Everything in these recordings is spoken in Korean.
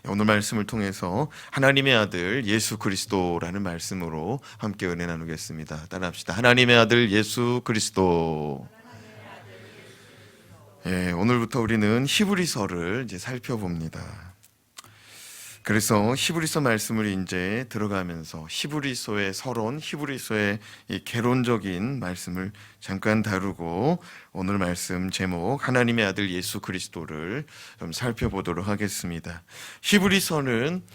오늘 말씀을 통해서 하나님의 아들 예수 그리스도라는 말씀으로 함께 은혜 나누겠습니다. 따라합시다. 하나님의 아들 예수 그리스도. 오늘부터 우리는 히브리서를 이제 살펴봅니다. 그래서 히브리서 말씀을 이제 들어가면서 히브리서의 서론, 히브리서의 이 개론적인 말씀을 잠깐 다루고 오늘 말씀 제목 하나님의 아들 예수 그리스도를 좀 살펴보도록 하겠습니다. 히브리서는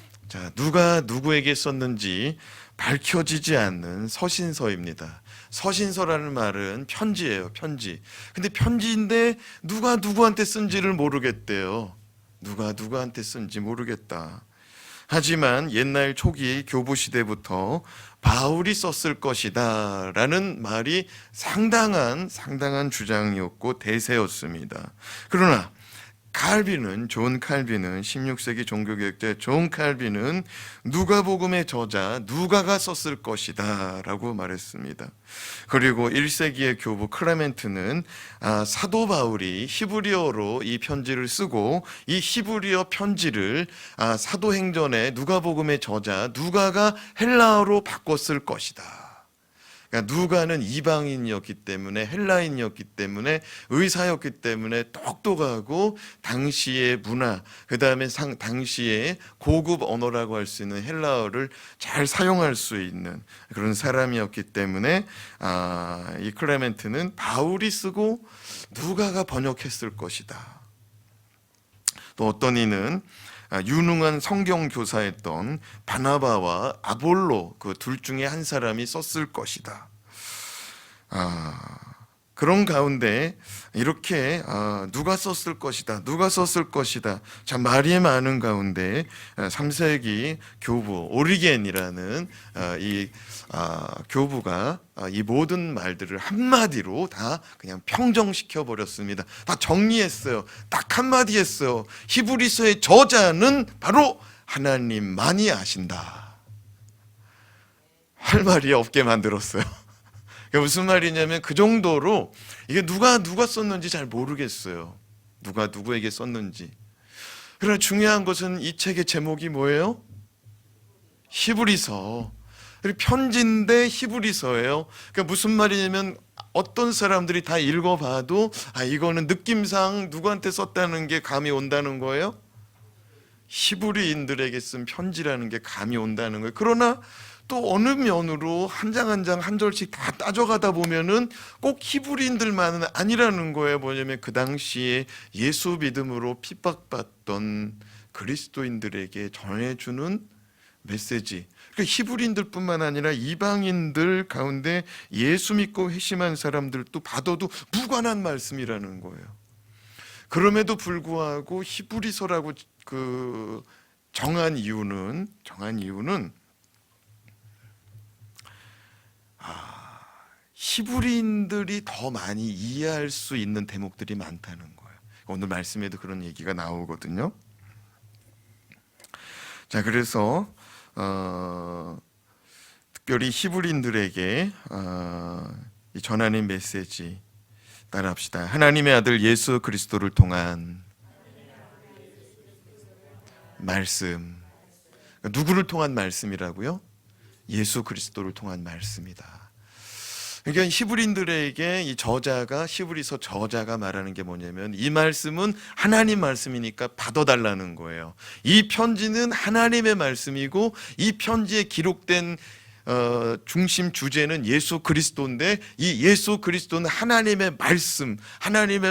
누가 누구에게 썼는지 밝혀지지 않는 서신서입니다. 서신서라는 말은 편지예요, 편지. 근데 편지인데 누가 누구한테 쓴지를 모르겠대요. 누가 누구한테 쓴지 모르겠다. 하지만 옛날 초기 교부 시대부터 바울이 썼을 것이다 라는 말이 상당한 주장이었고 대세였습니다. 그러나 존 칼빈은 16세기 종교개혁자 존 칼빈은 누가복음의 저자 누가가 썼을 것이다 라고 말했습니다. 그리고 1세기의 교부 클레멘트는 사도 바울이 히브리어로 이 편지를 쓰고 이 히브리어 편지를 사도행전의 누가복음의 저자 누가가 헬라어로 바꿨을 것이다. 그러니까 누가는 이방인이었기 때문에 헬라인이었기 때문에 의사였기 때문에 똑똑하고 당시의 문화 그 다음에 당시의 고급 언어라고 할 수 있는 헬라어를 잘 사용할 수 있는 그런 사람이었기 때문에 이 클레멘트는 바울이 쓰고 누가가 번역했을 것이다. 또 어떤 이는 유능한 성경 교사였던 바나바와 아볼로 그 둘 중에 한 사람이 썼을 것이다. 그런 가운데 이렇게 누가 썼을 것이다, 누가 썼을 것이다. 참 말이 많은 가운데 3세기 교부 오리겐이라는 이 교부가 이 모든 말들을 한마디로 다 그냥 평정시켜 버렸습니다. 다 정리했어요. 딱 한마디 했어요. 히브리서의 저자는 바로 하나님만이 아신다. 할 말이 없게 만들었어요. 무슨 말이냐면 그 정도로 이게 누가 썼는지 잘 모르겠어요. 누가 누구에게 썼는지. 그러나 중요한 것은 이 책의 제목이 뭐예요? 히브리서. 편지인데 히브리서예요. 그러니까 무슨 말이냐면 어떤 사람들이 다 읽어봐도 이거는 느낌상 누구한테 썼다는 게 감이 온다는 거예요. 히브리인들에게 쓴 편지라는 게 감이 온다는 거예요. 그러나 또 어느 면으로 한 장 한 장 한 절씩 다 따져가다 보면은 꼭 히브리인들만은 아니라는 거예요. 뭐냐면 그 당시에 예수 믿음으로 핍박받던 그리스도인들에게 전해주는 메시지. 그러니까 히브리인들뿐만 아니라 이방인들 가운데 예수 믿고 회심한 사람들도 받아도 무관한 말씀이라는 거예요. 그럼에도 불구하고 히브리서라고 정한 이유는 히브리인들이 더 많이 이해할 수 있는 대목들이 많다는 거예요. 오늘 말씀에도 그런 얘기가 나오거든요. 그래서 특별히 히브리인들에게 전하는 메시지 따라합시다. 하나님의 아들 예수 그리스도를 통한 말씀. 누구를 통한 말씀이라고요? 예수 그리스도를 통한 말씀이다. 그러니까 히브리인들에게 이 저자가 히브리서 저자가 말하는 게 뭐냐면 이 말씀은 하나님 말씀이니까 받아달라는 거예요. 이 편지는 하나님의 말씀이고 이 편지에 기록된 중심 주제는 예수 그리스도인데 이 예수 그리스도는 하나님의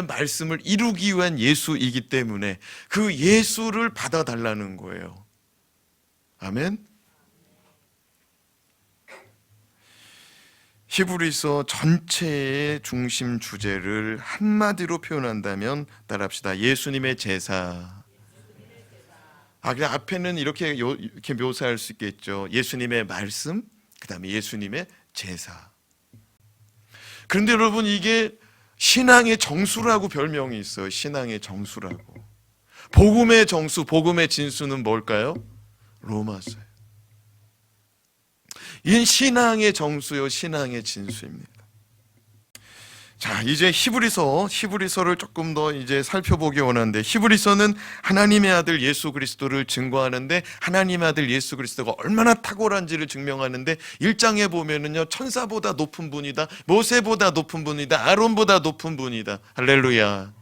말씀을 이루기 위한 예수이기 때문에 그 예수를 받아달라는 거예요. 아멘. 히브리서 전체의 중심 주제를 한마디로 표현한다면 따라합시다. 예수님의 제사. 그냥 앞에는 이렇게 묘사할 수 있겠죠. 예수님의 말씀, 그 다음에 예수님의 제사. 그런데 여러분 이게 신앙의 정수라고 별명이 있어요. 신앙의 정수라고. 복음의 정수, 복음의 진수는 뭘까요? 로마서예요. 이 신앙의 정수요, 신앙의 진수입니다. 자, 이제 히브리서를 조금 더 이제 살펴보기 원하는데, 히브리서는 하나님의 아들 예수 그리스도를 증거하는데, 하나님의 아들 예수 그리스도가 얼마나 탁월한지를 증명하는데, 1장에 보면은요, 천사보다 높은 분이다, 모세보다 높은 분이다, 아론보다 높은 분이다. 할렐루야.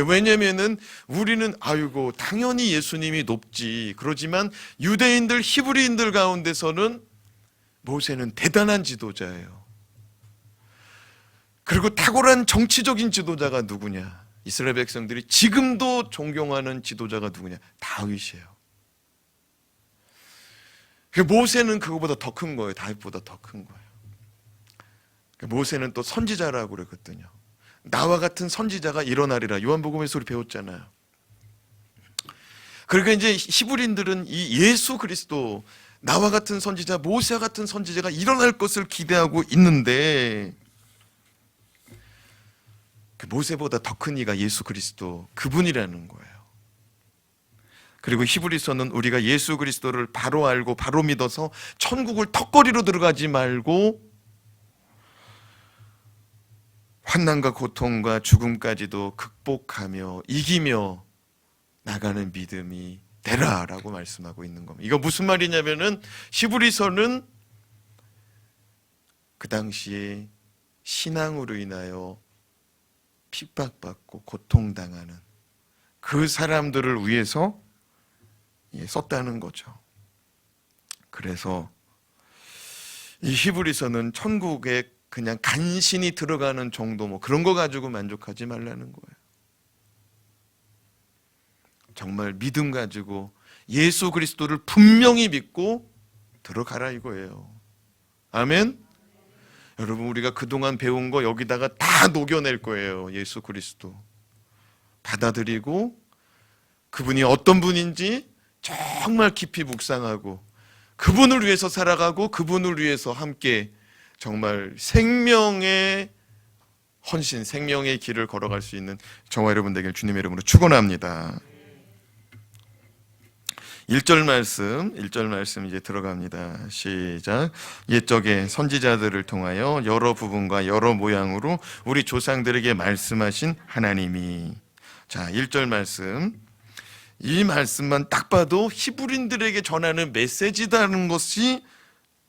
왜냐면은 우리는 아이고 당연히 예수님이 높지, 그러지만 유대인들 히브리인들 가운데서는 모세는 대단한 지도자예요. 그리고 탁월한 정치적인 지도자가 누구냐? 이스라엘 백성들이 지금도 존경하는 지도자가 누구냐? 다윗이에요. 모세는 그거보다 더 큰 거예요. 다윗보다 더 큰 거예요. 모세는 또 선지자라고 그랬거든요. 나와 같은 선지자가 일어나리라. 요한복음에서 우리 배웠잖아요. 그러니까 이제 히브리인들은 이 예수 그리스도, 나와 같은 선지자, 모세와 같은 선지자가 일어날 것을 기대하고 있는데, 모세보다 더 큰 이가 예수 그리스도, 그분이라는 거예요. 그리고 히브리서는 우리가 예수 그리스도를 바로 알고 바로 믿어서 천국을 턱걸이로 들어가지 말고 환난과 고통과 죽음까지도 극복하며 이기며 나가는 믿음이 되라라고 말씀하고 있는 겁니다. 이거 무슨 말이냐면은, 히브리서는 그 당시에 신앙으로 인하여 핍박받고 고통당하는 그 사람들을 위해서 썼다는 거죠. 그래서 이 히브리서는 천국에 그냥 간신히 들어가는 정도, 뭐 그런 거 가지고 만족하지 말라는 거예요. 정말 믿음 가지고 예수 그리스도를 분명히 믿고 들어가라 이거예요. 아멘. 여러분, 우리가 그동안 배운 거 여기다가 다 녹여낼 거예요. 예수 그리스도 받아들이고 그분이 어떤 분인지 정말 깊이 묵상하고 그분을 위해서 살아가고 그분을 위해서 함께 정말 생명의 헌신, 생명의 길을 걸어갈 수 있는 저와 여러분 되길 주님의 이름으로 축원합니다. 1절 말씀 이제 들어갑니다. 시작. 옛적에 선지자들을 통하여 여러 부분과 여러 모양으로 우리 조상들에게 말씀하신 하나님이. 자, 1절 말씀. 이 말씀만 딱 봐도 히브리인들에게 전하는 메시지다는 것이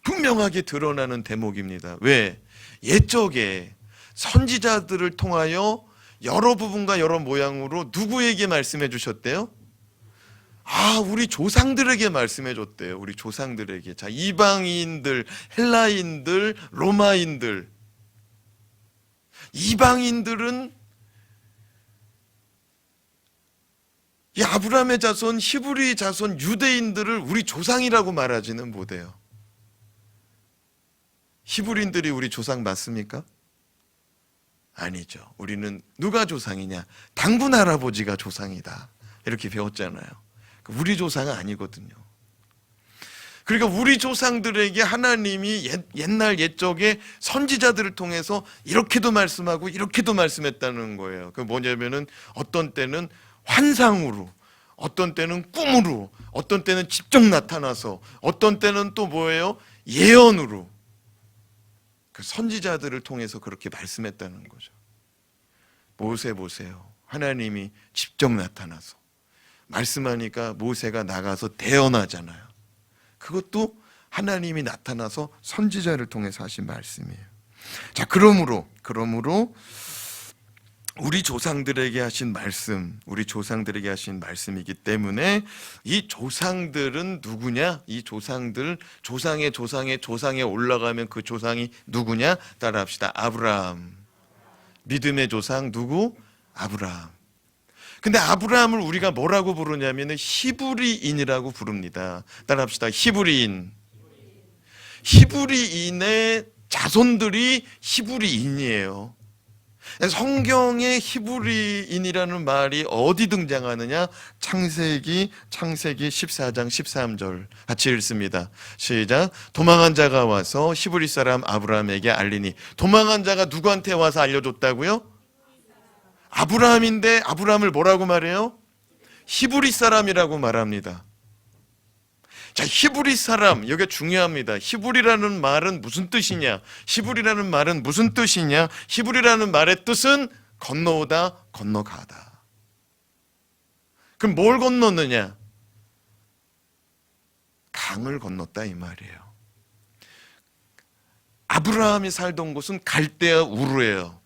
분명하게 드러나는 대목입니다. 왜? 옛적에 선지자들을 통하여 여러 부분과 여러 모양으로 누구에게 말씀해 주셨대요? 우리 조상들에게 말씀해 줬대요. 우리 조상들에게. 자, 이방인들, 헬라인들, 로마인들. 이방인들은 이 아브라함의 자손, 히브리 자손, 유대인들을 우리 조상이라고 말하지는 못해요. 히브리인들이 우리 조상 맞습니까? 아니죠. 우리는 누가 조상이냐? 당군 할아버지가 조상이다. 이렇게 배웠잖아요. 우리 조상은 아니거든요. 그러니까 우리 조상들에게 하나님이 옛날 옛적에 선지자들을 통해서 이렇게도 말씀하고 이렇게도 말씀했다는 거예요. 그 뭐냐면은 어떤 때는 환상으로, 어떤 때는 꿈으로, 어떤 때는 직접 나타나서, 어떤 때는 또 뭐예요? 예언으로. 그 선지자들을 통해서 그렇게 말씀했다는 거죠. 모세 보세요. 하나님이 직접 나타나서 말씀하니까 모세가 나가서 대언하잖아요. 그것도 하나님이 나타나서 선지자를 통해서 하신 말씀이에요. 자, 그러므로 우리 조상들에게 하신 말씀, 우리 조상들에게 하신 말씀이기 때문에 이 조상들은 누구냐? 이 조상들, 조상에 올라가면 그 조상이 누구냐? 따라합시다. 아브라함. 믿음의 조상 누구? 아브라함. 근데 아브라함을 우리가 뭐라고 부르냐면 히브리인이라고 부릅니다. 따라합시다. 히브리인. 히브리인의 자손들이 히브리인이에요. 성경에 히브리인이라는 말이 어디 등장하느냐? 창세기 14장 13절 같이 읽습니다. 시작. 도망한 자가 와서 히브리 사람 아브라함에게 알리니. 도망한 자가 누구한테 와서 알려줬다고요? 아브라함인데 아브라함을 뭐라고 말해요? 히브리 사람이라고 말합니다. 자, 히브리 사람, 여기 중요합니다. 히브리라는 말은 무슨 뜻이냐? 히브리라는 말은 무슨 뜻이냐? 히브리라는 말의 뜻은 건너오다, 건너가다. 그럼 뭘 건넜느냐? 강을 건넜다 이 말이에요. 아브라함이 살던 곳은 갈대아 우르예요.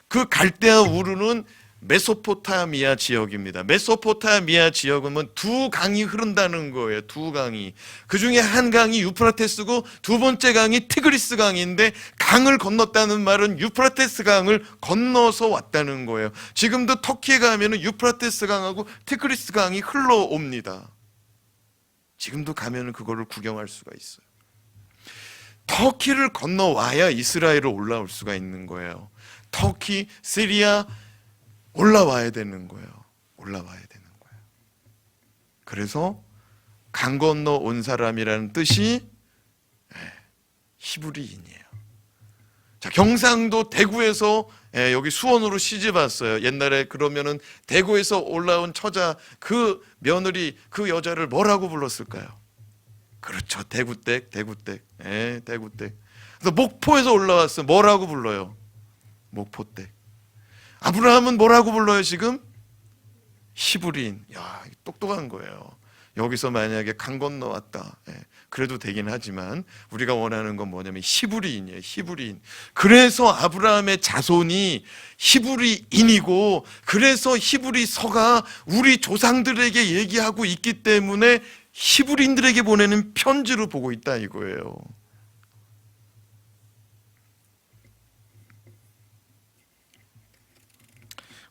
그 갈대아 우르는 메소포타미아 지역입니다. 메소포타미아 지역은 두 강이 흐른다는 거예요. 두 강이. 그 중에 한 강이 유프라테스고 두 번째 강이 티그리스 강인데, 강을 건넜다는 말은 유프라테스 강을 건너서 왔다는 거예요. 지금도 터키에 가면은 유프라테스 강하고 티그리스 강이 흘러옵니다. 지금도 가면은 그거를 구경할 수가 있어요. 터키를 건너와야 이스라엘을 올라올 수가 있는 거예요. 터키, 시리아 올라와야 되는 거예요. 올라와야 되는 거예요. 그래서 강 건너 온 사람이라는 뜻이 히브리인이에요. 자, 경상도 대구에서 여기 수원으로 시집 왔어요. 옛날에 그러면은 대구에서 올라온 처자, 그 며느리, 그 여자를 뭐라고 불렀을까요? 그렇죠. 대구댁, 대구댁. 대구댁. 그래서 목포에서 올라왔어요. 뭐라고 불러요? 목포댁. 아브라함은 뭐라고 불러요 지금? 히브리인. 야, 똑똑한 거예요. 여기서 만약에 강 건너왔다, 그래도 되긴 하지만 우리가 원하는 건 뭐냐면 히브리인이에요. 히브리인. 그래서 아브라함의 자손이 히브리인이고, 그래서 히브리서가 우리 조상들에게 얘기하고 있기 때문에 히브리인들에게 보내는 편지로 보고 있다 이거예요.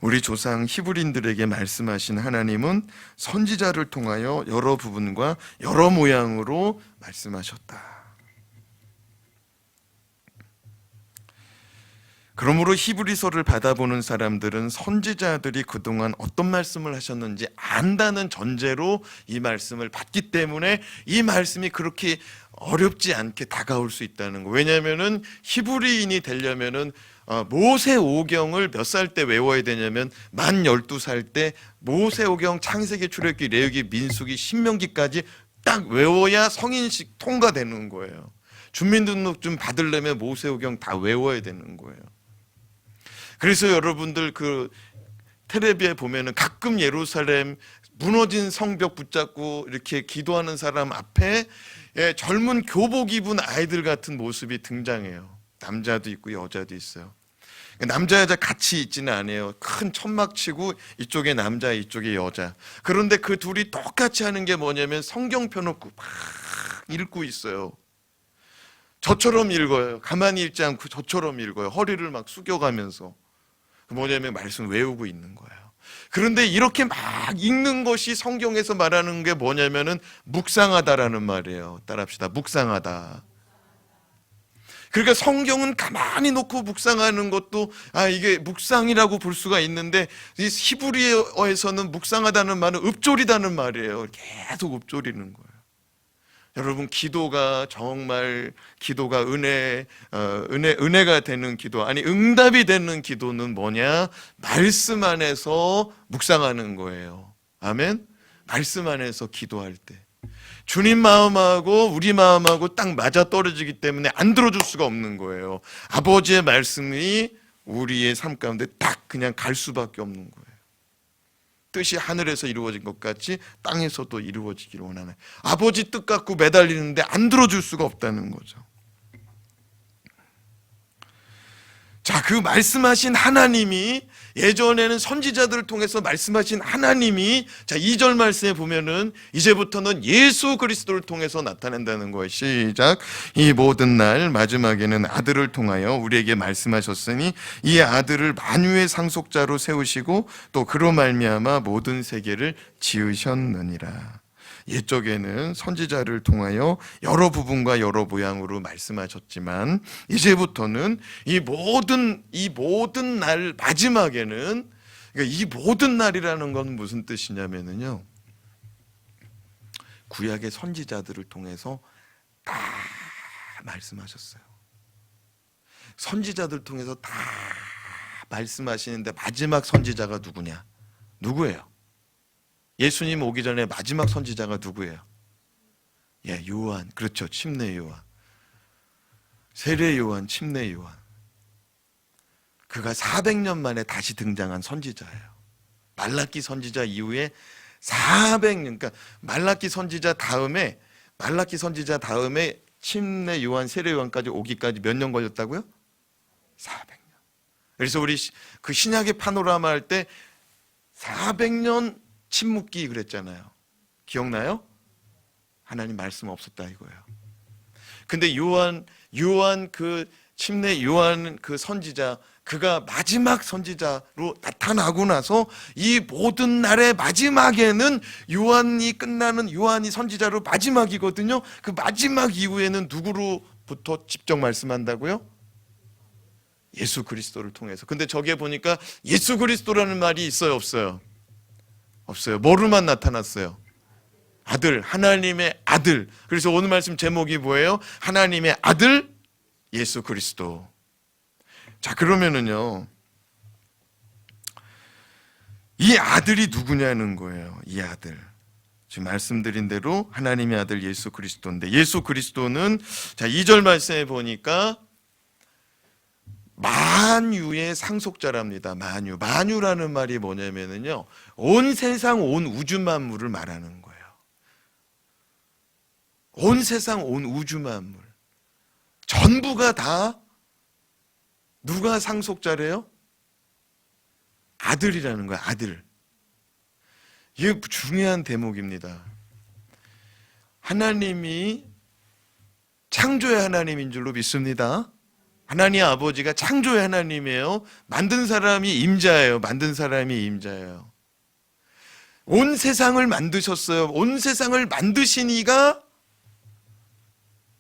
우리 조상 히브리인들에게 말씀하신 하나님은 선지자를 통하여 여러 부분과 여러 모양으로 말씀하셨다. 그러므로 히브리서를 받아보는 사람들은 선지자들이 그동안 어떤 말씀을 하셨는지 안다는 전제로 이 말씀을 받기 때문에 이 말씀이 그렇게 어렵지 않게 다가올 수 있다는 거. 왜냐하면은 히브리인이 되려면은 모세오경을 몇 살 때 외워야 되냐면 만 12살 때 모세오경, 창세기, 출애굽기, 레위기, 민수기, 신명기까지 딱 외워야 성인식 통과되는 거예요. 주민등록증 받으려면 모세오경 다 외워야 되는 거예요. 그래서 여러분들 그 텔레비에 보면은 가끔 예루살렘 무너진 성벽 붙잡고 이렇게 기도하는 사람 앞에 젊은 교복 입은 아이들 같은 모습이 등장해요. 남자도 있고 여자도 있어요. 남자 여자 같이 있지는 않아요. 큰 천막 치고 이쪽에 남자 이쪽에 여자. 그런데 그 둘이 똑같이 하는 게 뭐냐면 성경 펴놓고 막 읽고 있어요. 저처럼 읽어요. 가만히 읽지 않고 저처럼 읽어요. 허리를 막 숙여가면서. 뭐냐면 말씀 외우고 있는 거예요. 그런데 이렇게 막 읽는 것이 성경에서 말하는 게 뭐냐면은 묵상하다라는 말이에요. 따라합시다. 묵상하다. 그러니까 성경은 가만히 놓고 묵상하는 것도 이게 묵상이라고 볼 수가 있는데, 이 히브리어에서는 묵상하다는 말은 읊조리다는 말이에요. 계속 읊조리는 거예요. 여러분, 기도가 정말 기도가 은혜가 되는 기도, 아니 응답이 되는 기도는 뭐냐? 말씀 안에서 묵상하는 거예요. 아멘. 말씀 안에서 기도할 때 주님 마음하고 우리 마음하고 딱 맞아 떨어지기 때문에 안 들어줄 수가 없는 거예요. 아버지의 말씀이 우리의 삶 가운데 딱 그냥 갈 수밖에 없는 거예요. 뜻이 하늘에서 이루어진 것 같이 땅에서도 이루어지기를 원하는, 아버지 뜻 갖고 매달리는데 안 들어줄 수가 없다는 거죠. 자, 그 말씀하신 하나님이, 예전에는 선지자들을 통해서 말씀하신 하나님이, 자 2절 말씀에 보면은 이제부터는 예수 그리스도를 통해서 나타낸다는 거예요. 시작. 이 모든 날 마지막에는 아들을 통하여 우리에게 말씀하셨으니 이 아들을 만유의 상속자로 세우시고 또 그로 말미암아 모든 세계를 지으셨느니라. 옛적에는 선지자를 통하여 여러 부분과 여러 모양으로 말씀하셨지만 이제부터는 이 모든 날 마지막에는, 그러니까 이 모든 날이라는 건 무슨 뜻이냐면요, 구약의 선지자들을 통해서 다 말씀하셨어요. 선지자들 통해서 다 말씀하시는데 마지막 선지자가 누구냐? 누구예요? 예수님 오기 전에 마지막 선지자가 누구예요? 예, 요한. 그렇죠. 침례 요한. 세례 요한, 침례 요한. 그가 400년 만에 다시 등장한 선지자예요. 말라기 선지자 이후에 400년, 그러니까 말라기 선지자 다음에 침례 요한, 세례 요한까지 오기까지 몇 년 걸렸다고요? 400년. 그래서 우리 그 신약의 파노라마 할 때 400년 침묵기 그랬잖아요. 기억나요? 하나님 말씀 없었다 이거예요. 근데 요한 그 침례 요한 그 선지자, 그가 마지막 선지자로 나타나고 나서 이 모든 날의 마지막에는 요한이 선지자로 마지막이거든요. 그 마지막 이후에는 누구로부터 직접 말씀한다고요? 예수 그리스도를 통해서. 근데 저기에 보니까 예수 그리스도라는 말이 있어요, 없어요? 없어요. 뭐로만 나타났어요? 아들, 하나님의 아들. 그래서 오늘 말씀 제목이 뭐예요? 하나님의 아들 예수 그리스도. 자, 그러면은요, 이 아들이 누구냐는 거예요. 이 아들, 지금 말씀드린 대로 하나님의 아들 예수 그리스도인데, 예수 그리스도는 자 2절 말씀에 보니까 만유의 상속자랍니다. 만유라는 말이 뭐냐면은요, 온 세상 온 우주 만물을 말하는 거예요. 온 세상 온 우주 만물 전부가 다 누가 상속자래요? 아들이라는 거야. 아들. 이게 중요한 대목입니다. 하나님이 창조의 하나님인 줄로 믿습니다. 하나님 아버지가 창조의 하나님이에요. 만든 사람이 임자예요. 온 세상을 만드셨어요. 온 세상을 만드신 이가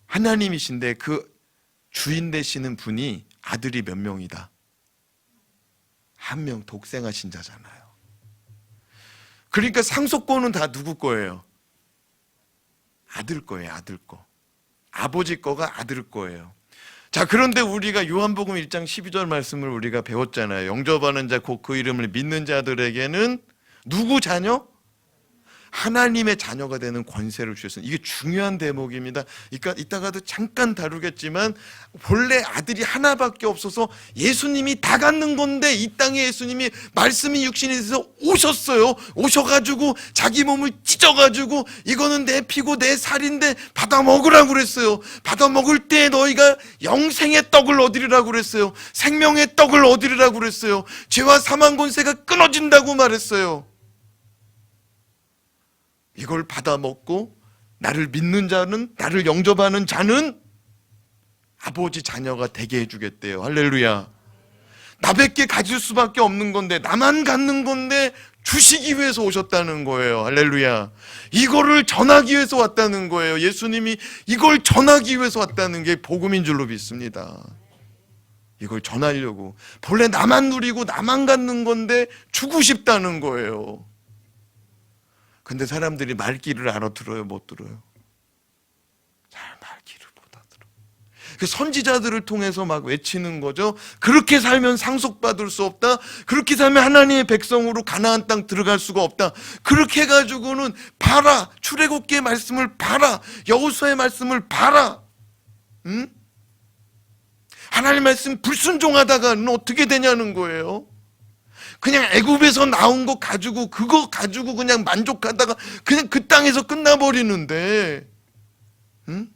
하나님이신데 그 주인 되시는 분이 아들이 몇 명이다? 한 명, 독생하신 자잖아요. 그러니까 상속권은 다 누구 거예요? 아들 거예요. 아들 거. 아버지 거가 아들 거예요. 자, 그런데 우리가 요한복음 1장 12절 말씀을 우리가 배웠잖아요. 영접하는 자 곧 그 이름을 믿는 자들에게는 누구 자녀? 하나님의 자녀가 되는 권세를 주셨어요. 이게 중요한 대목입니다. 그러니까 이따가도 잠깐 다루겠지만 본래 아들이 하나밖에 없어서 예수님이 다 갖는 건데 이 땅에 예수님이 말씀이 육신이 돼서 오셨어요. 오셔가지고 자기 몸을 찢어가지고 이거는 내 피고 내 살인데 받아 먹으라고 그랬어요. 받아 먹을 때 너희가 영생의 떡을 얻으리라고 그랬어요. 생명의 떡을 얻으리라고 그랬어요. 죄와 사망 권세가 끊어진다고 말했어요. 이걸 받아 먹고 나를 믿는 자는, 나를 영접하는 자는 아버지 자녀가 되게 해주겠대요. 할렐루야. 나밖에 가질 수밖에 없는 건데, 나만 갖는 건데 주시기 위해서 오셨다는 거예요. 할렐루야. 이거를 전하기 위해서 왔다는 거예요. 예수님이 이걸 전하기 위해서 왔다는 게 복음인 줄로 믿습니다. 이걸 전하려고. 본래 나만 누리고 나만 갖는 건데 주고 싶다는 거예요. 근데 사람들이 말귀를 알아들어요? 못 들어요? 잘 말귀를 못 알아들어요. 그 선지자들을 통해서 막 외치는 거죠. 그렇게 살면 상속받을 수 없다. 그렇게 살면 하나님의 백성으로 가나안 땅 들어갈 수가 없다. 그렇게 해가지고는 봐라. 출애굽기의 말씀을 봐라. 여호수아의 말씀을 봐라. 응? 하나님 말씀 불순종하다가는 어떻게 되냐는 거예요. 그냥 애굽에서 나온 거 가지고 그거 가지고 그냥 만족하다가 그냥 그 땅에서 끝나버리는데, 응?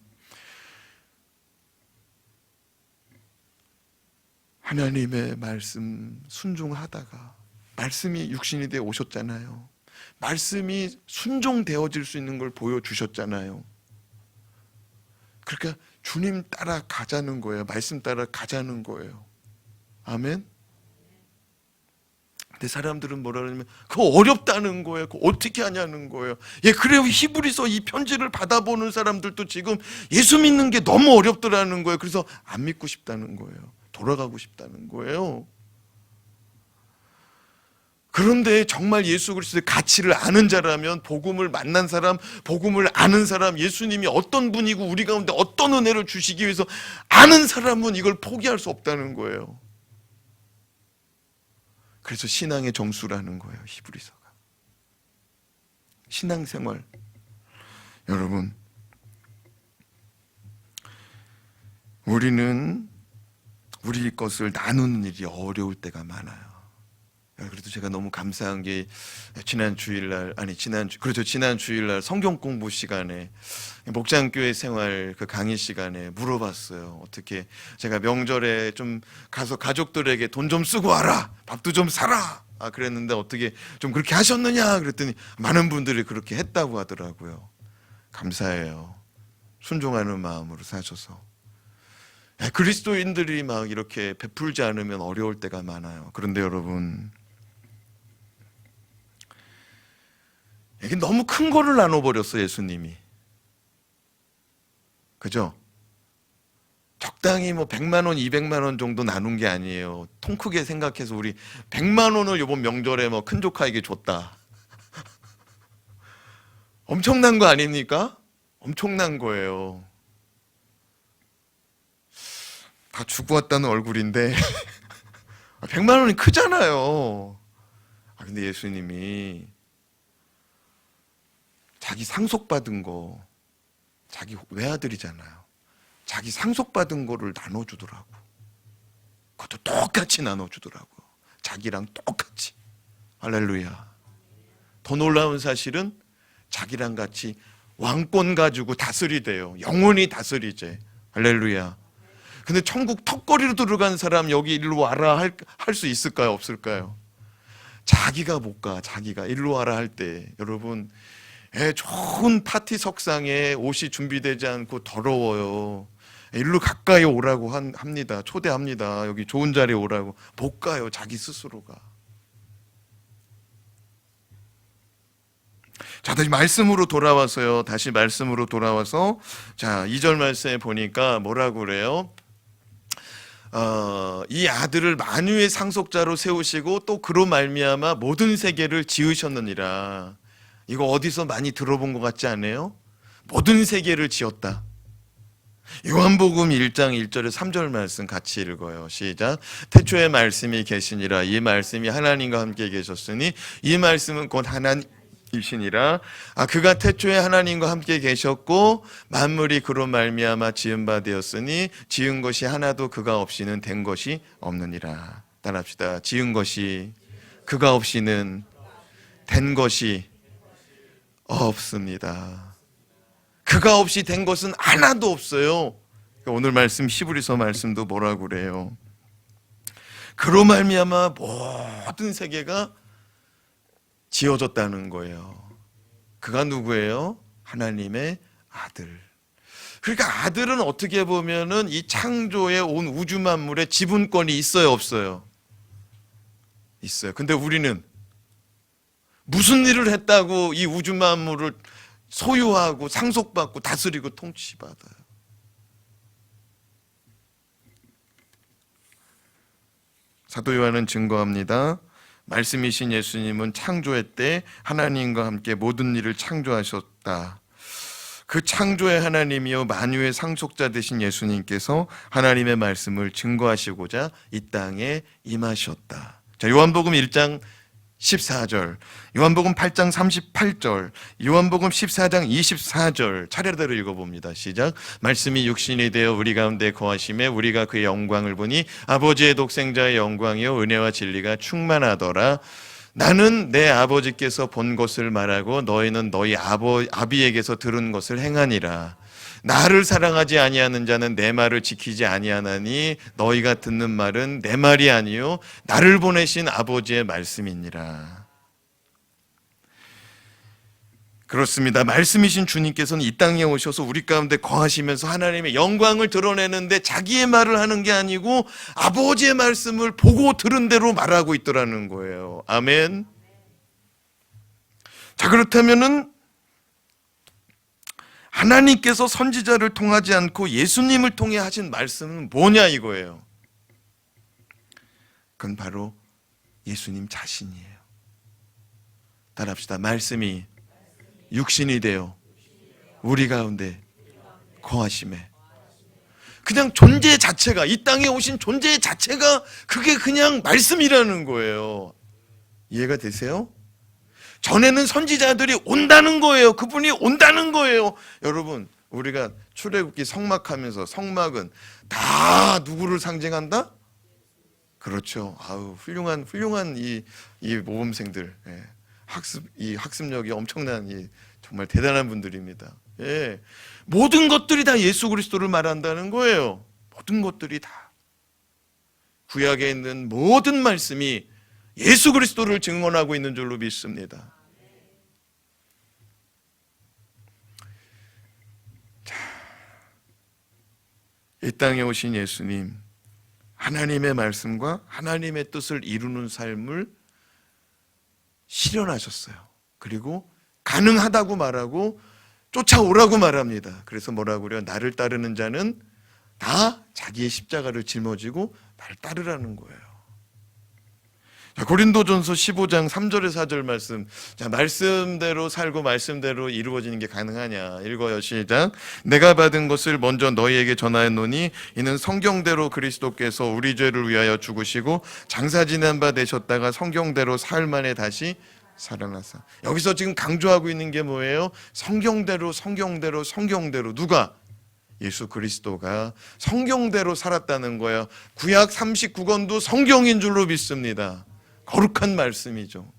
하나님의 말씀 순종하다가 말씀이 육신이 되어 오셨잖아요. 말씀이 순종되어질 수 있는 걸 보여주셨잖아요. 그러니까 주님 따라 가자는 거예요. 말씀 따라 가자는 거예요. 아멘. 근데 사람들은 뭐라 그러냐면 그거 어렵다는 거예요. 그거 어떻게 하냐는 거예요. 예, 그래요. 히브리서 이 편지를 받아보는 사람들도 지금 예수 믿는 게 너무 어렵더라는 거예요. 그래서 안 믿고 싶다는 거예요. 돌아가고 싶다는 거예요. 그런데 정말 예수 그리스도의 가치를 아는 자라면, 복음을 만난 사람, 복음을 아는 사람, 예수님이 어떤 분이고 우리 가운데 어떤 은혜를 주시기 위해서 아는 사람은 이걸 포기할 수 없다는 거예요. 그래서 신앙의 정수라는 거예요. 히브리서가. 신앙생활. 여러분, 우리는 우리 것을 나누는 일이 어려울 때가 많아요. 그래도 제가 너무 감사한 게 지난 주일날 성경 공부 시간에 목장교회 생활 그 강의 시간에 물어봤어요. 어떻게 제가 명절에 좀 가서 가족들에게 돈 좀 쓰고 와라, 밥도 좀 사라, 그랬는데 어떻게 좀 그렇게 하셨느냐 그랬더니 많은 분들이 그렇게 했다고 하더라고요. 감사해요. 순종하는 마음으로 사셔서. 그리스도인들이 막 이렇게 베풀지 않으면 어려울 때가 많아요. 그런데 여러분, 이게 너무 큰 거를 나눠버렸어 예수님이. 그죠? 적당히 뭐 100만 원, 200만 원 정도 나눈 게 아니에요. 통 크게 생각해서 우리 100만 원을 이번 명절에 뭐 큰 조카에게 줬다. 엄청난 거 아닙니까? 엄청난 거예요. 다 주고 왔다는 얼굴인데 100만 원이 크잖아요. 근데 예수님이 자기 상속받은 거, 자기 외아들이잖아요. 자기 상속받은 거를 나눠주더라고. 그것도 똑같이 나눠주더라고요. 자기랑 똑같이. 할렐루야. 더 놀라운 사실은 자기랑 같이 왕권 가지고 다스리대요. 영원히 다스리재. 할렐루야. 근데 천국 턱걸이로 들어간 사람 여기 일로 와라 할 수 있을까요? 없을까요? 자기가 못 가. 자기가 일로 와라 할 때 여러분, 좋은 파티 석상에 옷이 준비되지 않고 더러워요. 일로 가까이 오라고 합니다. 초대합니다. 여기 좋은 자리에 오라고. 못 가요. 자기 스스로가. 자, 다시 말씀으로 돌아와서요. 자, 2절 말씀에 보니까 뭐라고 그래요? 이 아들을 만유의 상속자로 세우시고 또 그로 말미암아 모든 세계를 지으셨느니라. 이거 어디서 많이 들어본 것 같지 않아요? 모든 세계를 지었다. 요한복음 1장 1절에 3절 말씀 같이 읽어요. 시작. 태초에 말씀이 계시니라. 이 말씀이 하나님과 함께 계셨으니 이 말씀은 곧 하나님이시니라. 그가 태초에 하나님과 함께 계셨고 만물이 그로 말미암아 지은 바 되었으니 지은 것이 하나도 그가 없이는 된 것이 없느니라. 따라합시다. 지은 것이 그가 없이는 된 것이 없습니다. 그가 없이 된 것은 하나도 없어요. 오늘 말씀 히브리서 말씀도 뭐라고 그래요? 그로 말미암아 모든 세계가 지어졌다는 거예요. 그가 누구예요? 하나님의 아들. 그러니까 아들은 어떻게 보면은 이 창조에 온 우주 만물에 지분권이 있어요, 없어요? 있어요. 근데 우리는 무슨 일을 했다고 이 우주 만물을 소유하고 상속받고 다스리고 통치받아요? 사도 요한은 증거합니다. 말씀이신 예수님은 창조의 때 하나님과 함께 모든 일을 창조하셨다. 그 창조의 하나님이요 만유의 상속자 되신 예수님께서 하나님의 말씀을 증거하시고자 이 땅에 임하셨다. 자, 요한복음 1장 14절, 요한복음 8장 38절, 요한복음 14장 24절 차례대로 읽어봅니다. 시작. 말씀이 육신이 되어 우리 가운데 거하심에 우리가 그의 영광을 보니 아버지의 독생자의 영광이요 은혜와 진리가 충만하더라. 나는 내 아버지께서 본 것을 말하고 너희는 너희 아비에게서 들은 것을 행하니라. 나를 사랑하지 아니하는 자는 내 말을 지키지 아니하나니 너희가 듣는 말은 내 말이 아니요 나를 보내신 아버지의 말씀이니라. 그렇습니다. 말씀이신 주님께서는 이 땅에 오셔서 우리 가운데 거하시면서 하나님의 영광을 드러내는데 자기의 말을 하는 게 아니고 아버지의 말씀을 보고 들은 대로 말하고 있더라는 거예요. 아멘. 자, 그렇다면은 하나님께서 선지자를 통하지 않고 예수님을 통해 하신 말씀은 뭐냐 이거예요. 그건 바로 예수님 자신이에요. 따라합시다. 말씀이 육신이 되어 우리 가운데 거하심에. 그냥 존재 자체가, 이 땅에 오신 존재 자체가 그게 그냥 말씀이라는 거예요. 이해가 되세요? 전에는 선지자들이 온다는 거예요. 그분이 온다는 거예요. 여러분, 우리가 출애굽기 성막하면서 성막은 다 누구를 상징한다? 그렇죠. 아우 훌륭한 이 모범생들, 예. 학습력이 엄청난 정말 대단한 분들입니다. 예. 모든 것들이 다 예수 그리스도를 말한다는 거예요. 모든 것들이 다 구약에 있는 모든 말씀이 예수 그리스도를 증언하고 있는 줄로 믿습니다. 이 땅에 오신 예수님, 하나님의 말씀과 하나님의 뜻을 이루는 삶을 실현하셨어요. 그리고 가능하다고 말하고 쫓아오라고 말합니다. 그래서 뭐라고 그래요? 나를 따르는 자는 다 자기의 십자가를 짊어지고 나를 따르라는 거예요. 자, 고린도전서 15장 3절에 4절 말씀. 자, 말씀대로 살고 말씀대로 이루어지는 게 가능하냐? 읽어요. 시작. 내가 받은 것을 먼저 너희에게 전하였노니 이는 성경대로 그리스도께서 우리 죄를 위하여 죽으시고 장사 지난 바 되셨다가 성경대로 사흘 만에 다시 살아나사. 여기서 지금 강조하고 있는 게 뭐예요? 성경대로 누가? 예수 그리스도가 성경대로 살았다는 거예요. 구약 39권도 성경인 줄로 믿습니다. 거룩한 말씀이죠.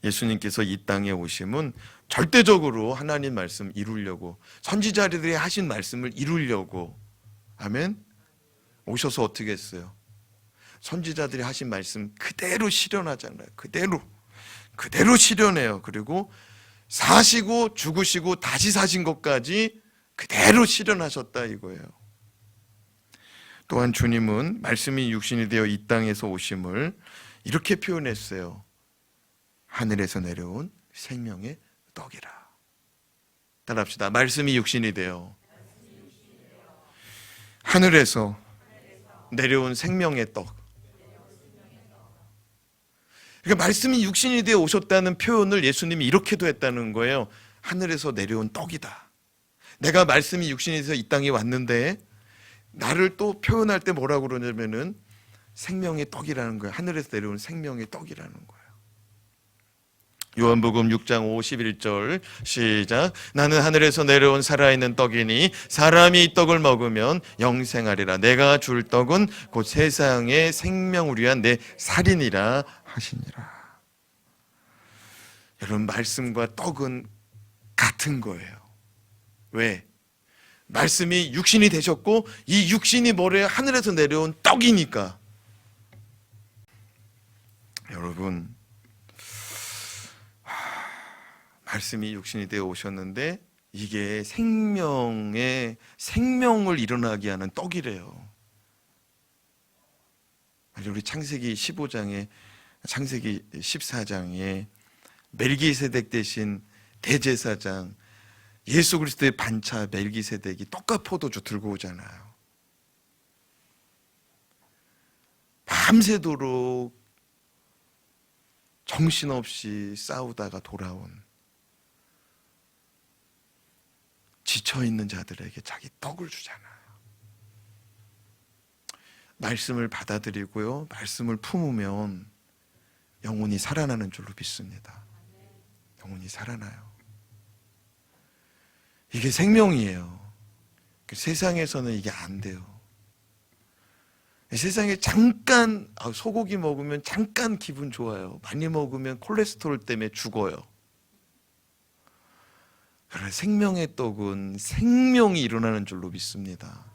예수님께서 이 땅에 오심은 절대적으로 하나님 말씀 이루려고, 선지자들이 하신 말씀을 이루려고, 아멘, 오셔서 어떻게 했어요? 선지자들이 하신 말씀 그대로 실현하잖아요. 그대로 실현해요. 그리고 사시고 죽으시고 다시 사신 것까지 그대로 실현하셨다 이거예요. 또한 주님은 말씀이 육신이 되어 이 땅에서 오심을 이렇게 표현했어요. 하늘에서 내려온 생명의 떡이라. 따라합시다. 말씀이 육신이 되어 하늘에서 내려온 생명의 떡. 그러니까 말씀이 육신이 되어 오셨다는 표현을 예수님이 이렇게도 했다는 거예요. 하늘에서 내려온 떡이다. 내가 말씀이 육신이 되어 이 땅에 왔는데 나를 또 표현할 때 뭐라고 그러냐면은 생명의 떡이라는 거예요. 하늘에서 내려온 생명의 떡이라는 거예요. 요한복음 6장 51절 시작. 나는 하늘에서 내려온 살아있는 떡이니 사람이 이 떡을 먹으면 영생하리라. 내가 줄 떡은 곧 세상의 생명을 위한 내 살이니라 하시니라. 여러분, 말씀과 떡은 같은 거예요. 왜? 말씀이 육신이 되셨고 이 육신이 뭐래요? 하늘에서 내려온 떡이니까. 여러분, 말씀이 육신이 되어 오셨는데 이게 생명을 일어나게 하는 떡이래요. 우리 창세기 14장에 멜기세덱 대신 대제사장 예수 그리스도의 반차 멜기세덱이 떡과 포도주 들고 오잖아요. 밤새도록 정신없이 싸우다가 돌아온 지쳐있는 자들에게 자기 떡을 주잖아요. 말씀을 받아들이고요, 말씀을 품으면 영혼이 살아나는 줄로 믿습니다. 영혼이 살아나요. 이게 생명이에요. 세상에서는 이게 안 돼요. 세상에 잠깐 소고기 먹으면 잠깐 기분 좋아요. 많이 먹으면 콜레스테롤 때문에 죽어요. 그러나 생명의 떡은 생명이 일어나는 줄로 믿습니다.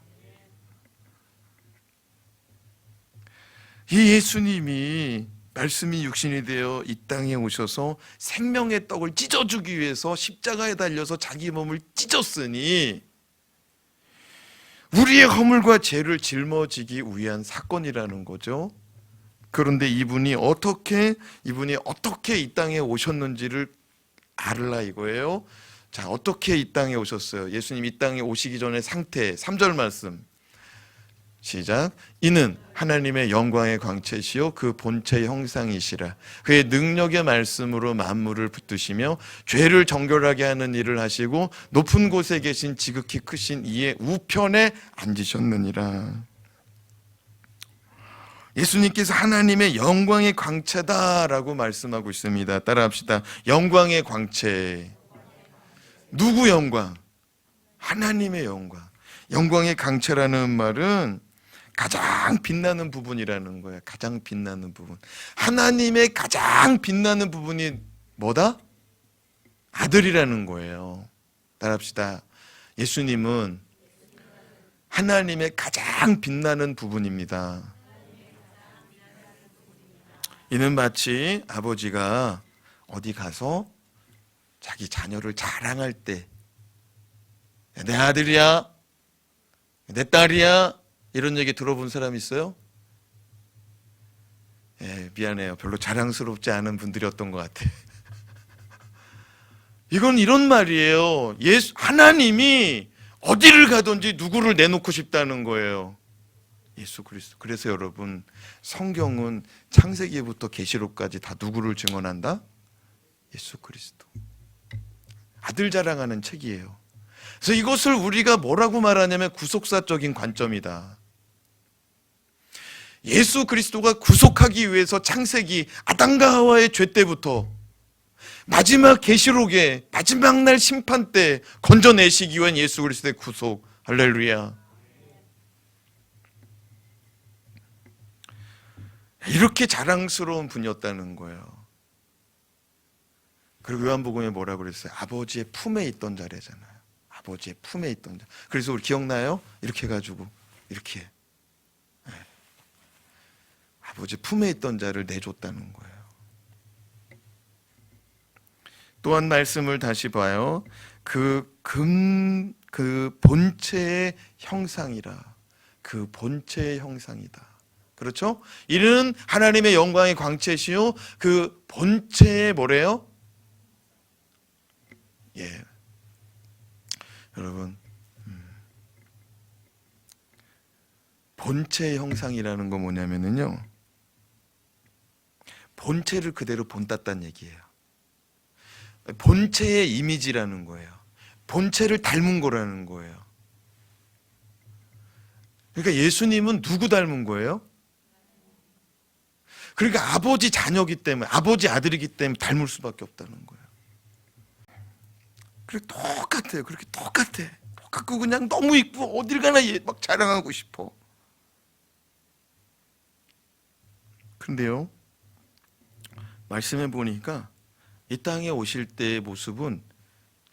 이 예수님이 말씀이 육신이 되어 이 땅에 오셔서 생명의 떡을 찢어주기 위해서 십자가에 달려서 자기 몸을 찢었으니 우리의 허물과 죄를 짊어지기 위한 사건이라는 거죠. 그런데 이분이 어떻게 이 땅에 오셨는지를 알라 이거예요. 자, 어떻게 이 땅에 오셨어요? 예수님 이 땅에 오시기 전의 상태, 3절 말씀 시작. 이는 하나님의 영광의 광채시요 그 본체의 형상이시라. 그의 능력의 말씀으로 만물을 붙드시며 죄를 정결하게 하는 일을 하시고 높은 곳에 계신 지극히 크신 이의 우편에 앉으셨느니라. 예수님께서 하나님의 영광의 광채다라고 말씀하고 있습니다. 따라합시다. 영광의 광채. 누구 영광? 하나님의 영광. 영광의 강체라는 말은 가장 빛나는 부분이라는 거예요. 가장 빛나는 부분. 하나님의 가장 빛나는 부분이 뭐다? 아들이라는 거예요. 따라합시다. 예수님은 하나님의 가장 빛나는 부분입니다. 이는 마치 아버지가 어디 가서 자기 자녀를 자랑할 때 내 아들이야, 내 딸이야 이런 얘기 들어본 사람 있어요? 예, 미안해요. 별로 자랑스럽지 않은 분들이었던 것 같아. 이건 이런 말이에요. 하나님이 어디를 가든지 누구를 내놓고 싶다는 거예요. 예수 그리스도. 그래서 여러분, 성경은 창세기부터 계시록까지 다 누구를 증언한다? 예수 그리스도. 아들 자랑하는 책이에요. 그래서 이것을 우리가 뭐라고 말하냐면 구속사적인 관점이다. 예수 그리스도가 구속하기 위해서 창세기 아담과 하와의 죄 때부터 마지막 계시록에 마지막 날 심판 때 건져내시기 위한 예수 그리스도의 구속. 할렐루야. 이렇게 자랑스러운 분이었다는 거예요. 그리고 요한복음에 뭐라고 그랬어요? 아버지의 품에 있던 자래잖아요. 아버지의 품에 있던 자. 그래서 우리 기억나요? 이렇게 해가지고 이렇게 네. 아버지 품에 있던 자를 내줬다는 거예요. 또한 말씀을 다시 봐요. 그 본체의 형상이라. 그 본체의 형상이다. 그렇죠? 이는 하나님의 영광의 광채시요 그 본체의 뭐래요? 예. 여러분, 본체의 형상이라는 건 뭐냐면요, 본체를 그대로 본땄다는 얘기예요. 본체의 이미지라는 거예요. 본체를 닮은 거라는 거예요. 그러니까 예수님은 누구 닮은 거예요? 그러니까 아버지 자녀이기 때문에, 아버지 아들이기 때문에 닮을 수밖에 없다는 거예요. 그래 똑같아요. 그렇게 똑같아. 똑같고 그냥 너무 이쁘고 어딜 가나 막 자랑하고 싶어. 근데요, 말씀해 보니까 이 땅에 오실 때의 모습은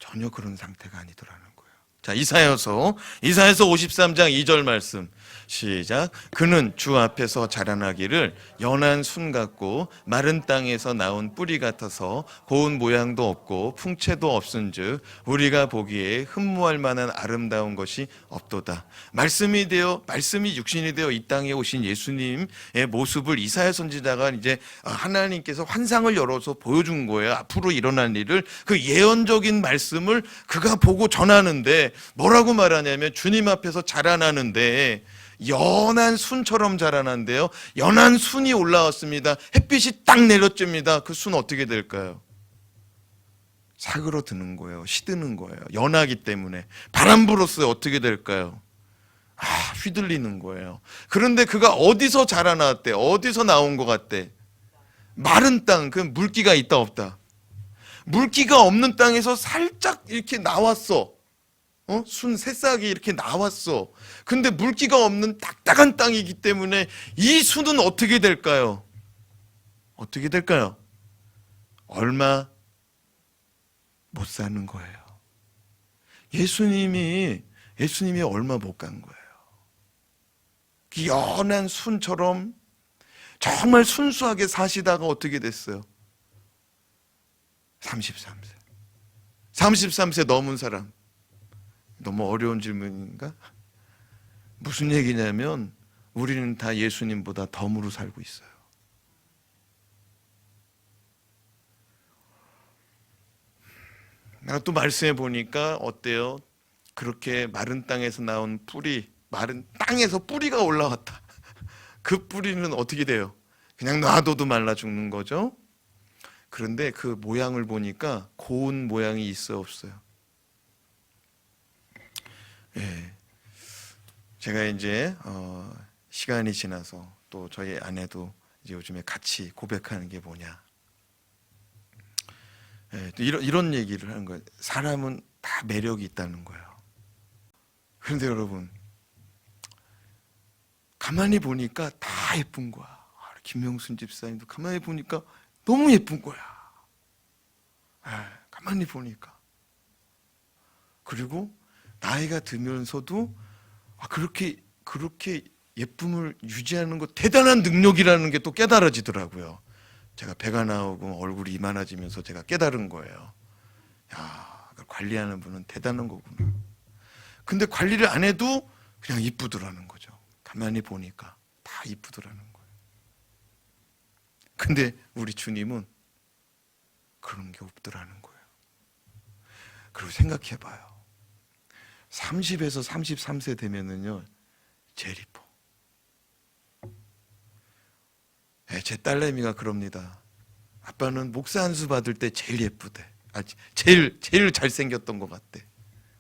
전혀 그런 상태가 아니더라는 거예요. 자, 이사야서 53장 2절 말씀 시작. 그는 주 앞에서 자라나기를 연한 순 같고 마른 땅에서 나온 뿌리 같아서 고운 모양도 없고 풍채도 없은즉 우리가 보기에 흠모할 만한 아름다운 것이 없도다. 말씀이 육신이 되어 이 땅에 오신 예수님의 모습을 이사야 선지자가 이제 하나님께서 환상을 열어서 보여준 거예요. 앞으로 일어날 일을, 그 예언적인 말씀을 그가 보고 전하는데 뭐라고 말하냐면 주님 앞에서 자라나는데 연한 순처럼 자라난데요, 연한 순이 올라왔습니다. 햇빛이 딱 내려집니다. 그 순 어떻게 될까요? 사그러드는 거예요. 시드는 거예요. 연하기 때문에. 바람 불었어요. 어떻게 될까요? 휘둘리는 거예요. 그런데 그가 어디서 자라났대? 어디서 나온 것 같대? 마른 땅, 그 물기가 있다 없다? 물기가 없는 땅에서 살짝 이렇게 나왔어. 순 새싹이 이렇게 나왔어. 근데 물기가 없는 딱딱한 땅이기 때문에 이 순은 어떻게 될까요? 어떻게 될까요? 얼마 못 사는 거예요. 예수님이 얼마 못 간 거예요. 그 연한 순처럼 정말 순수하게 사시다가 어떻게 됐어요? 33세. 33세 넘은 사람. 너무 어려운 질문인가? 무슨 얘기냐면 우리는 다 예수님보다 덤으로 살고 있어요. 내가 또 말씀해 보니까 어때요? 그렇게 마른 땅에서 나온 뿌리, 마른 땅에서 뿌리가 올라왔다. 그 뿌리는 어떻게 돼요? 그냥 놔둬도 말라 죽는 거죠. 그런데 그 모양을 보니까 고운 모양이 있어 없어요? 예. 제가 이제 시간이 지나서 또 저희 아내도 이제 요즘에 같이 고백하는 게 뭐냐, 예, 또 이런 얘기를 하는 거예요. 사람은 다 매력이 있다는 거예요. 그런데 여러분, 가만히 보니까 다 예쁜 거야. 김명순 집사님도 가만히 보니까 너무 예쁜 거야. 가만히 보니까. 그리고 나이가 들면서도 그렇게 예쁨을 유지하는 거 대단한 능력이라는 게 또 깨달아지더라고요. 제가 배가 나오고 얼굴이 이만해지면서 제가 깨달은 거예요. 야, 관리하는 분은 대단한 거구나. 근데 관리를 안 해도 그냥 이쁘더라는 거죠. 가만히 보니까 다 이쁘더라는 거예요. 근데 우리 주님은 그런 게 없더라는 거예요. 그리고 생각해 봐요. 30에서 33세 되면은요, 제일 이뻐. 제 딸내미가 그럽니다. 아빠는 목사 안수 받을 때 제일 예쁘대. 제일 잘생겼던 것 같대.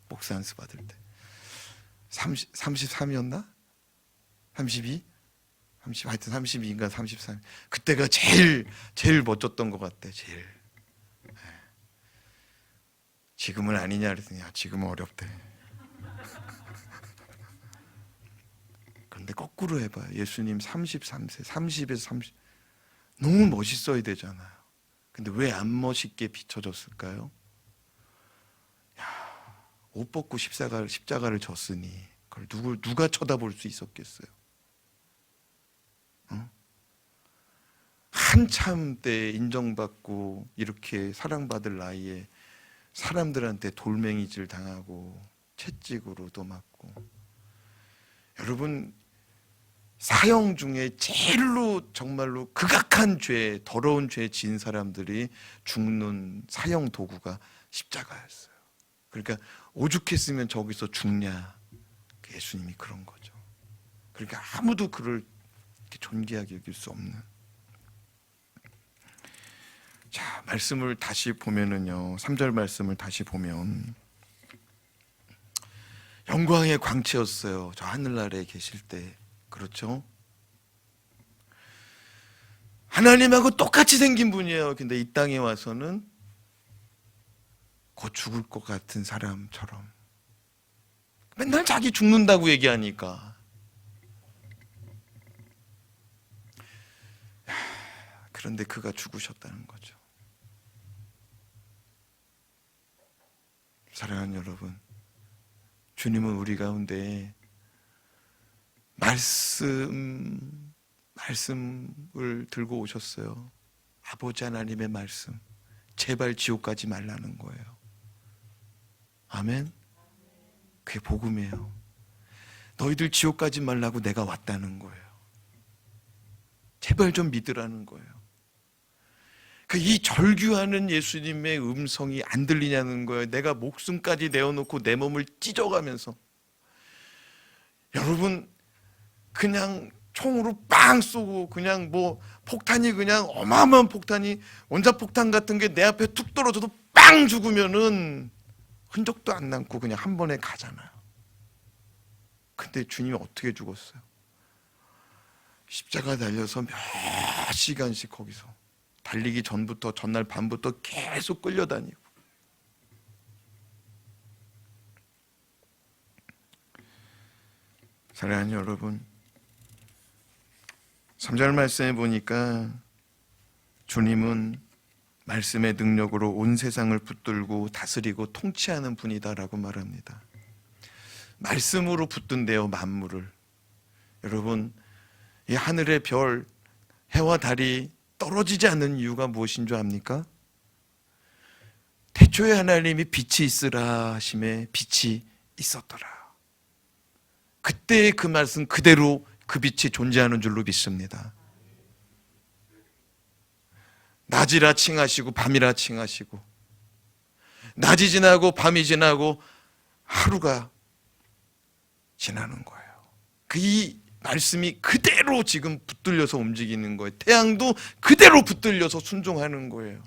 목사 안수 받을 때. 33이었나? 32? 하여튼 32인가 33. 그때가 제일 멋졌던 것 같대. 제일. 지금은 아니냐 그랬더니 지금은 어렵대. 그런데 거꾸로 해봐요. 예수님 33세, 30에서 30. 너무 멋있어야 되잖아요. 근데 왜 안 멋있게 비춰졌을까요? 옷 벗고 십자가를 졌으니 그걸 누가 쳐다볼 수 있었겠어요? 한참 때 인정받고 이렇게 사랑받을 나이에 사람들한테 돌멩이질 당하고 채찍으로도 맞고. 여러분, 사형 중에 제일로 정말로 극악한 죄, 더러운 죄 지은 사람들이 죽는 사형 도구가 십자가였어요. 그러니까 오죽했으면 저기서 죽냐. 예수님이 그런 거죠. 그러니까 아무도 그를 존귀하게 여길 수 없는. 자, 말씀을 다시 보면은요, 3절 말씀을 다시 보면 영광의 광채였어요. 저 하늘나라에 계실 때. 그렇죠? 하나님하고 똑같이 생긴 분이에요. 근데 이 땅에 와서는 곧 죽을 것 같은 사람처럼 맨날 자기 죽는다고 얘기하니까. 그런데 그가 죽으셨다는 거죠. 사랑하는 여러분, 주님은 우리 가운데 말씀을 들고 오셨어요. 아버지 하나님의 말씀. 제발 지옥 가지 말라는 거예요. 아멘. 그게 복음이에요. 너희들 지옥 가지 말라고 내가 왔다는 거예요. 제발 좀 믿으라는 거예요. 이 절규하는 예수님의 음성이 안 들리냐는 거예요. 내가 목숨까지 내어놓고 내 몸을 찢어가면서. 여러분, 그냥 총으로 빵 쏘고 그냥 폭탄이 그냥 어마어마한 폭탄이 원자폭탄 같은 게 내 앞에 툭 떨어져도 빵 죽으면은 흔적도 안 남고 그냥 한 번에 가잖아요. 근데 주님이 어떻게 죽었어요? 십자가 달려서 몇 시간씩 거기서 달리기 전부터 전날 밤부터 계속 끌려다니고. 사랑하는 여러분, 3절 말씀에 보니까 주님은 말씀의 능력으로 온 세상을 붙들고 다스리고 통치하는 분이다라고 말합니다. 말씀으로 붙든대요, 만물을. 여러분, 이 하늘의 별, 해와 달이 떨어지지 않는 이유가 무엇인 줄 압니까? 태초에 하나님이 빛이 있으라 하심에 빛이 있었더라. 그때의 그 말씀 그대로 그 빛이 존재하는 줄로 믿습니다. 낮이라 칭하시고 밤이라 칭하시고, 낮이 지나고 밤이 지나고 하루가 지나는 거예요. 이 말씀이 그대로 지금 붙들려서 움직이는 거예요. 태양도 그대로 붙들려서 순종하는 거예요.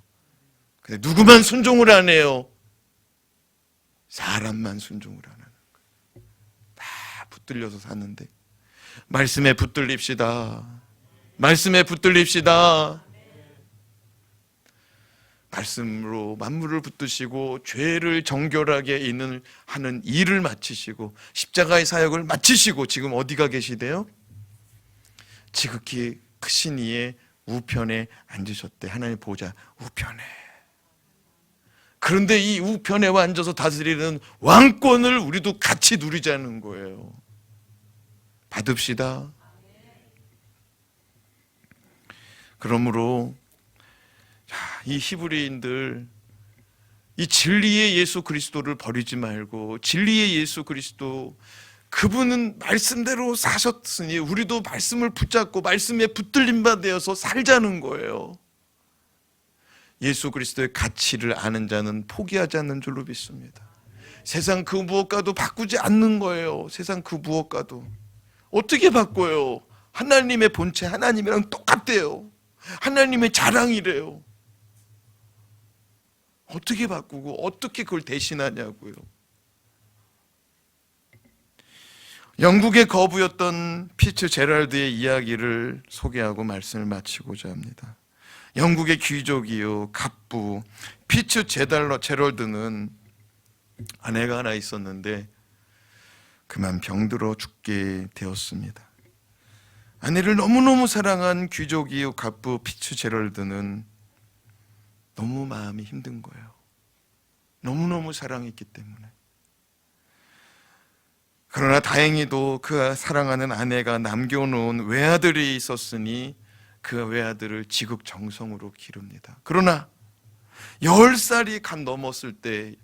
근데 누구만 순종을 안 해요? 사람만 순종을 안 하는 거예요. 다 붙들려서 사는데 말씀에 붙들립시다. 말씀에 붙들립시다. 말씀으로 만물을 붙드시고 죄를 정결하게 하는 일을 마치시고 십자가의 사역을 마치시고 지금 어디가 계시대요? 지극히 크신 이의 우편에 앉으셨대. 하나님 보좌 우편에. 그런데 이 우편에 앉아서 다스리는 왕권을 우리도 같이 누리자는 거예요. 받읍시다. 그러므로 이 히브리인들, 이 진리의 예수 그리스도를 버리지 말고 진리의 예수 그리스도, 그분은 말씀대로 사셨으니 우리도 말씀을 붙잡고 말씀에 붙들림 바 되어서 살자는 거예요. 예수 그리스도의 가치를 아는 자는 포기하지 않는 줄로 믿습니다. 세상 그 무엇과도 바꾸지 않는 거예요. 세상 그 무엇과도. 어떻게 바꿔요? 하나님의 본체, 하나님이랑 똑같대요. 하나님의 자랑이래요. 어떻게 바꾸고 어떻게 그걸 대신하냐고요. 영국의 거부였던 피츠제럴드의 이야기를 소개하고 말씀을 마치고자 합니다. 영국의 귀족이요 갑부 피츠제럴드는 아내가 하나 있었는데 그만 병들어 죽게 되었습니다. 아내를 너무너무 사랑한 귀족이요 갑부 피츠제럴드는 너무 마음이 힘든 거예요. 너무너무 사랑했기 때문에. 그러나 다행히도 그 사랑하는 아내가 남겨놓은 외아들이 있었으니 그 외아들을 지극정성으로 기릅니다. 그러나 10살이 갓 넘었을 때,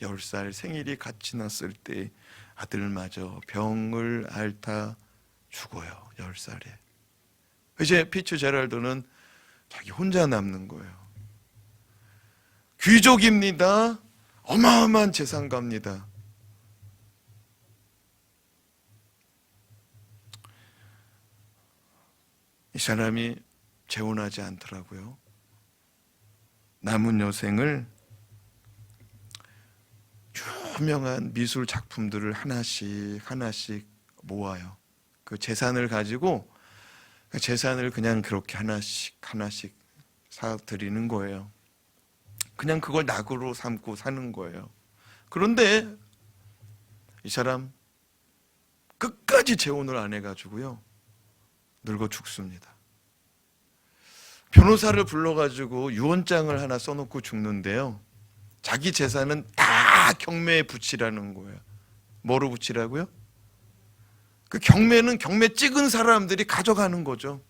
10살 생일이 갓 지났을 때 아들마저 병을 앓다 죽어요. 10살에. 이제 피츠제럴드는 자기 혼자 남는 거예요. 귀족입니다. 어마어마한 재산가입니다. 이 사람이 재혼하지 않더라고요. 남은 여생을 유명한 미술 작품들을 하나씩 모아요. 그 재산을 가지고 그 재산을 그냥 그렇게 하나씩 사드리는 거예요. 그냥 그걸 낙으로 삼고 사는 거예요. 그런데 이 사람 끝까지 재혼을 안 해가지고요, 늙어 죽습니다. 변호사를 불러가지고 유언장을 하나 써놓고 죽는데요, 자기 재산은 다 경매에 붙이라는 거예요. 뭐로 붙이라고요? 그 경매는 경매 찍은 사람들이 가져가는 거죠.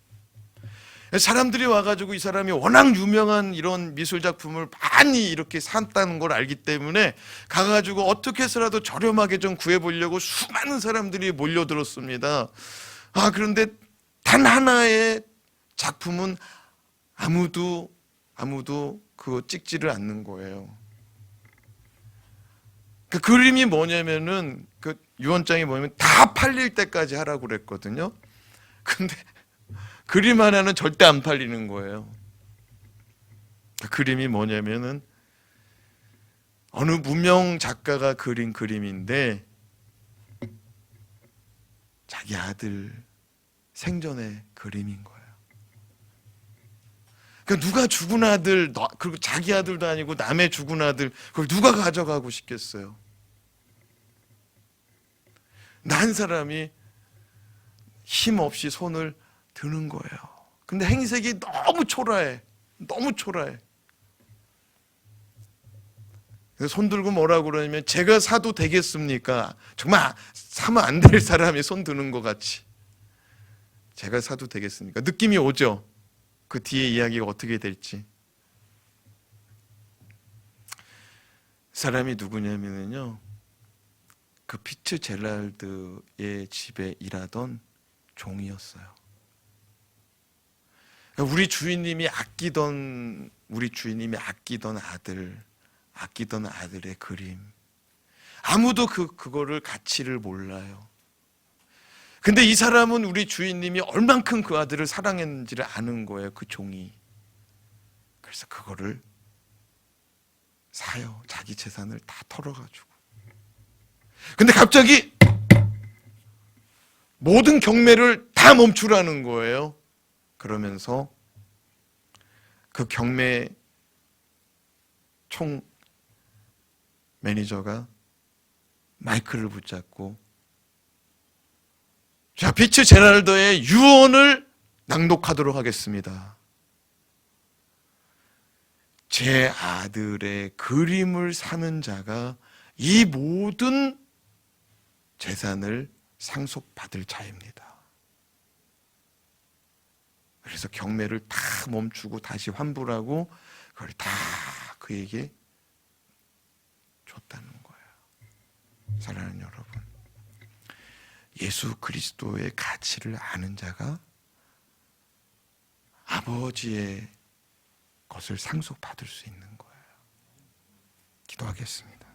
사람들이 와가지고 이 사람이 워낙 유명한 이런 미술 작품을 많이 이렇게 샀다는 걸 알기 때문에 가가지고 어떻게 해서라도 저렴하게 좀 구해보려고 수많은 사람들이 몰려들었습니다. 그런데 단 하나의 작품은 아무도 그거 찍지를 않는 거예요. 그 그림이 뭐냐면은, 그 유언장이 뭐냐면 다 팔릴 때까지 하라고 그랬거든요. 근데 그림 하나는 절대 안 팔리는 거예요. 그 그림이 뭐냐면은 어느 무명 작가가 그린 그림인데 자기 아들 생전의 그림인 거예요. 그러니까 누가 죽은 아들, 그리고 자기 아들도 아니고 남의 죽은 아들, 그걸 누가 가져가고 싶겠어요? 난 사람이 힘없이 손을 드는 거예요. 근데 행색이 너무 초라해. 그래서 손 들고 뭐라고 그러냐면, 제가 사도 되겠습니까? 정말 사면 안 될 사람이 손 드는 것 같이. 제가 사도 되겠습니까? 느낌이 오죠? 그 뒤에 이야기가 어떻게 될지. 사람이 누구냐면요, 그 피츠제럴드의 집에 일하던 종이었어요. 그러니까 우리 주인님이 아끼던 아들의 그림. 아무도 그거를 가치를 몰라요. 근데 이 사람은 우리 주인님이 얼만큼 그 아들을 사랑했는지를 아는 거예요, 그 종이. 그래서 그거를 사요. 자기 재산을 다 털어가지고. 근데 갑자기 모든 경매를 다 멈추라는 거예요. 그러면서 그 경매 총 매니저가 마이크를 붙잡고 자, 피츠 제랄더의 유언을 낭독하도록 하겠습니다. 제 아들의 그림을 사는 자가 이 모든 재산을 상속받을 자입니다. 그래서 경매를 다 멈추고 다시 환불하고 그걸 다 그에게 줬다는 거예요. 사랑하는 여러분, 예수 그리스도의 가치를 아는 자가 아버지의 것을 상속받을 수 있는 거예요. 기도하겠습니다.